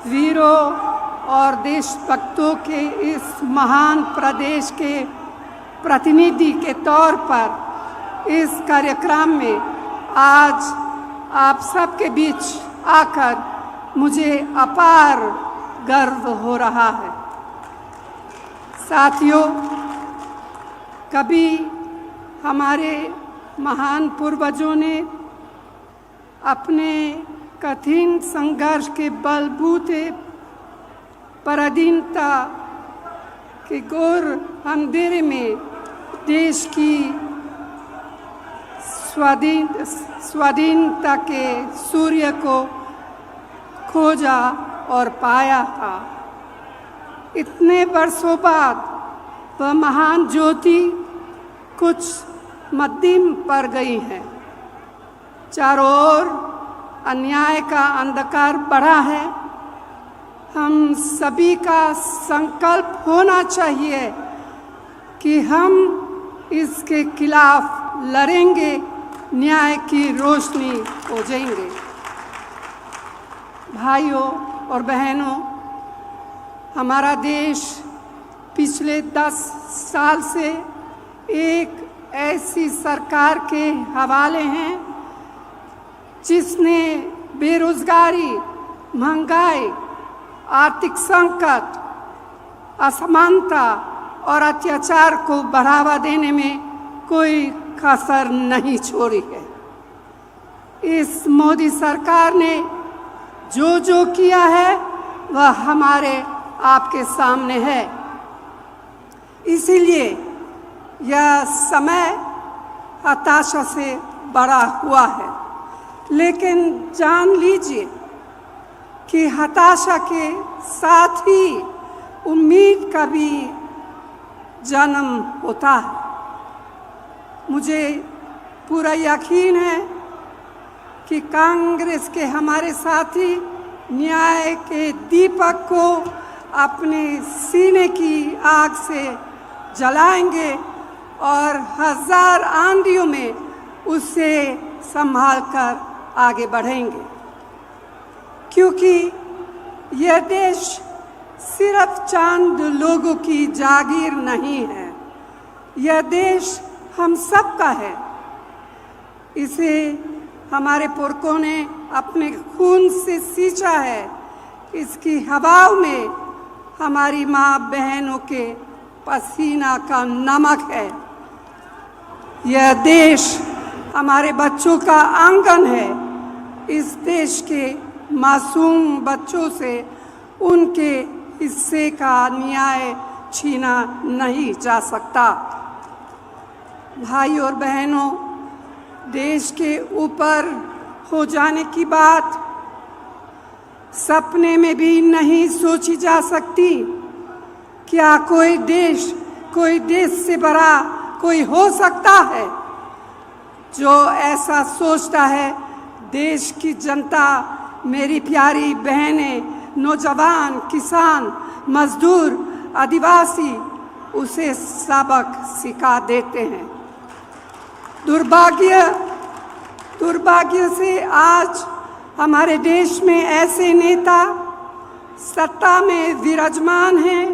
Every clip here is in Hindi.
वीरों और देशभक्तों के इस महान प्रदेश के प्रतिनिधि के तौर पर इस कार्यक्रम में आज आप सबके बीच आकर मुझे अपार गर्व हो रहा है। साथियों, कभी हमारे महान पूर्वजों ने अपने कठिन संघर्ष के बलबूते पराधीनता के घोर अंधेरे में देश की स्वाधीनता के सूर्य को खोजा और पाया था। इतने वर्षों बाद वह महान ज्योति कुछ मध्यम पड़ गई है। चारों ओर अन्याय का अंधकार बढ़ा है। हम सभी का संकल्प होना चाहिए कि हम इसके खिलाफ लड़ेंगे, न्याय की रोशनी हो जाएंगे। भाइयों और बहनों, हमारा देश पिछले 10 साल से एक ऐसी सरकार के हवाले हैं जिसने बेरोजगारी, महंगाई, आर्थिक संकट, असमानता और अत्याचार को बढ़ावा देने में कोई कसर नहीं छोड़ी है। इस मोदी सरकार ने जो किया है वह हमारे आपके सामने है। इसीलिए यह समय हताशा से भरा हुआ है, लेकिन जान लीजिए कि हताशा के साथ ही उम्मीद का भी जन्म होता है। मुझे पूरा यकीन है कि कांग्रेस के हमारे साथी न्याय के दीपक को अपने सीने की आग से जलाएंगे और हजार आंधियों में उसे संभाल कर आगे बढ़ेंगे, क्योंकि यह देश सिर्फ चंद लोगों की जागीर नहीं है। यह देश हम सब का है। इसे हमारे पुरखों ने अपने खून से सींचा है। इसकी हवाओं में हमारी माँ बहनों के पसीना का नमक है। यह देश हमारे बच्चों का आंगन है। इस देश के मासूम बच्चों से उनके हिस्से का न्याय छीना नहीं जा सकता। भाई और बहनों, देश के ऊपर हो जाने की बात सपने में भी नहीं सोची जा सकती। क्या कोई देश से बड़ा कोई हो सकता है? जो ऐसा सोचता है, देश की जनता, मेरी प्यारी बहनें, नौजवान, किसान, मजदूर, आदिवासी उसे सबक सिखा देते हैं। दुर्भाग्य से आज हमारे देश में ऐसे नेता सत्ता में विराजमान हैं।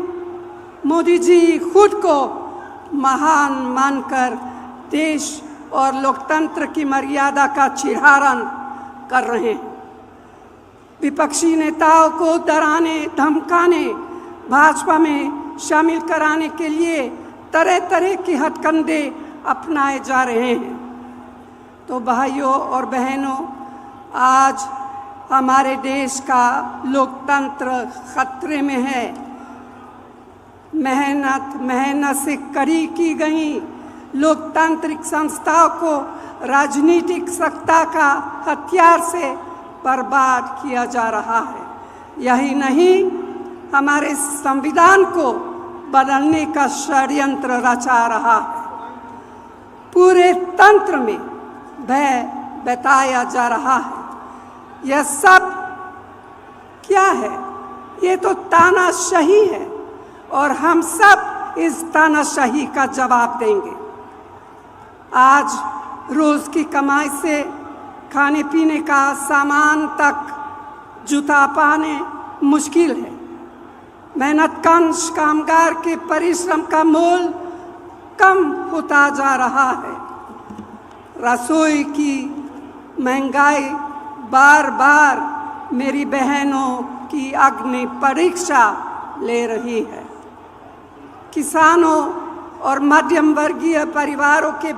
मोदी जी खुद को महान मानकर देश और लोकतंत्र की मर्यादा का चिरहरण कर रहे हैं। विपक्षी नेताओं को डराने, धमकाने, भाजपा में शामिल कराने के लिए तरह तरह की हथकंडे अपनाए जा रहे हैं। तो भाइयों और बहनों, आज हमारे देश का लोकतंत्र खतरे में है। मेहनत से खड़ी की गई लोकतांत्रिक संस्थाओं को राजनीतिक सत्ता का हथियार से बर्बाद किया जा रहा है। यही नहीं, हमारे संविधान को बदलने का षड्यंत्र रचा रहा है। पूरे तंत्र में भय बताया जा रहा है। यह सब क्या है? ये तो तानाशाही है और हम सब इस तानाशाही का जवाब देंगे। आज रोज की कमाई से खाने पीने का सामान तक, जूता पाने मुश्किल है। मेहनतकश कामगार के परिश्रम का मोल कम होता जा रहा है। रसोई की महंगाई बार बार मेरी बहनों की अग्नि परीक्षा ले रही है। किसानों और मध्यम वर्गीय परिवारों के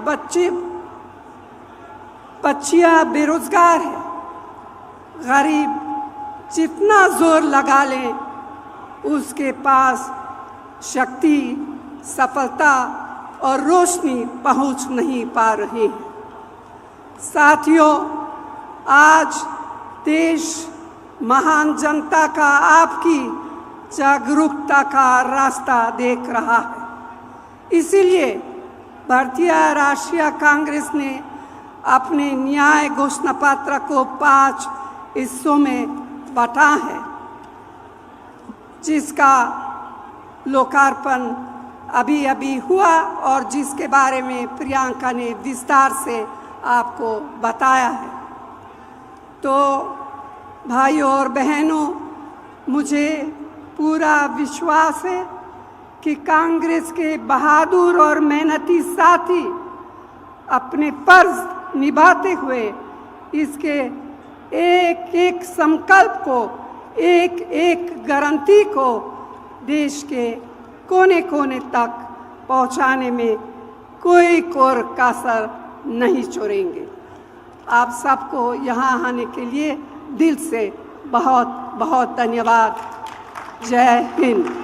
बच्चियां बेरोजगार हैं। गरीब जितना जोर लगा ले उसके पास शक्ति, सफलता और रोशनी पहुंच नहीं पा रही है। साथियों, आज देश महान जनता का आपकी जागरूकता का रास्ता देख रहा है। इसीलिए भारतीय राष्ट्रीय कांग्रेस ने अपने न्याय घोषणा पत्र को 5 हिस्सों में बांटा है, जिसका लोकार्पण अभी हुआ और जिसके बारे में प्रियंका ने विस्तार से आपको बताया है। तो भाइयों और बहनों, मुझे पूरा विश्वास है कि कांग्रेस के बहादुर और मेहनती साथी अपने फर्ज निभाते हुए इसके एक एक संकल्प को, एक एक गारंटी को देश के कोने कोने तक पहुंचाने में कोई कोर कसर नहीं छोड़ेंगे। आप सबको यहाँ आने के लिए दिल से बहुत बहुत धन्यवाद। जय हिंद।